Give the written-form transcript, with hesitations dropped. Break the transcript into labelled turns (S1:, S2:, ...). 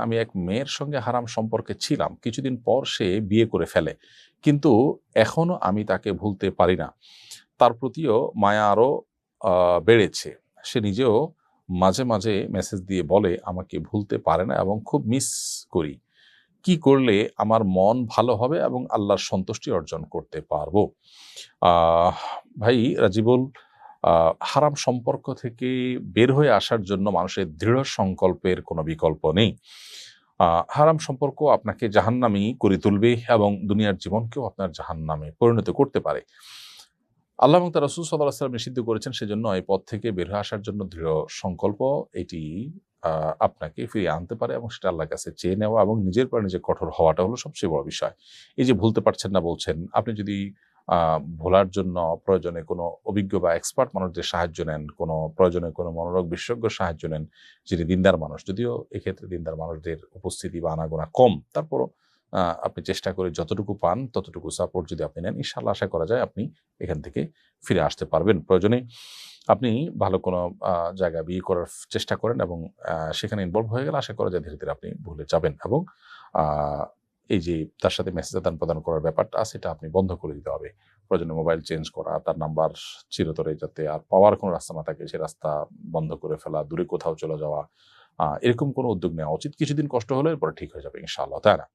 S1: আমি এক মেয়ের সঙ্গে হারাম সম্পর্কে ছিলাম, কিছুদিন পর সে বিয়ে করে ফেলে, কিন্তু এখনো আমি তাকে ভুলতে পারি না। তার প্রতিও মায়া আরো বেড়েছে। সে নিজেও মাঝে মাঝে মেসেজ দিয়ে বলে আমাকে ভুলতে পারে না এবং খুব মিস করি। কি করলে আমার মন ভালো হবে এবং আল্লাহর সন্তুষ্টি অর্জন করতে পারবো? আহ ভাই রাজিবুল, হারাম সম্পর্ক থেকে বের হয়ে আসার জন্য মানুষের দৃঢ় সংকল্পের কোনো বিকল্প নেই। হারাম সম্পর্ক আপনাকে জাহান্নামী করে তুলবে এবং দুনিয়ার জীবনকেও আপনার জাহান্নামে পরিণত করতে পারে। আল্লাহ এবং তার রাসূল সাল্লাল্লাহু আলাইহি ওয়াসাল্লাম নিষিদ্ধ করেছেন, সেজন্য এই পথ থেকে বের হয়ে আসার জন্য দৃঢ় সংকল্প এটি আপনাকে ফিরিয়ে আনতে পারে এবং সেটা আল্লাহর কাছে চেয়ে নেওয়া এবং নিজের পর নিজে কঠোর হওয়াটা হলো সবচেয়ে বড় বিষয়। এই যে ভুলতে পারছেন না বলছেন, আপনি যদি ভোলার জন্য প্রয়োজনে কোনো অভিজ্ঞ বা এক্সপার্ট মানুষদের সাহায্য নেন, কোনো প্রয়োজনে কোনো মনোরোগ বিশেষজ্ঞর সাহায্য নেন, যিনি দিনদার মানুষ, যদিও এক্ষেত্রে দিনদার মানুষদের উপস্থিতি বা আনাগোনা কম, তারপরও আপনি চেষ্টা করে যতটুকু পান ততটুকু সাপোর্ট যদি আপনি নেন, ইনশাআল্লাহ আশা করা যায় আপনি এখান থেকে ফিরে আসতে পারবেন। প্রয়োজনে আপনি ভালো কোনো জায়গায় বিয়ে করার চেষ্টা করেন এবং সেখানে ইনভলভ হয়ে গেলে আশা করা যায় ধীরে, ধীরে আপনি ভুলে যাবেন এবং আ এই যে তার সাথে মেসেজ আদান-প্রদান করার ব্যাপারটা আছে, এটা আপনি বন্ধ করে দিতে হবে। প্রয়োজনে মোবাইল চেঞ্জ করা, তার নাম্বার চিরতরে যাতে আর পাওয়ার কোনো রাস্তা না থাকে, সে রাস্তা বন্ধ করে ফেলা, দূরে কোথাও চলে যাওয়া, এরকম কোনো উদ্যোগ নেওয়া উচিত। কিছুদিন কষ্ট হলে এরপরে ঠিক হয়ে যাবে ইনশাআল্লাহ, তাই না?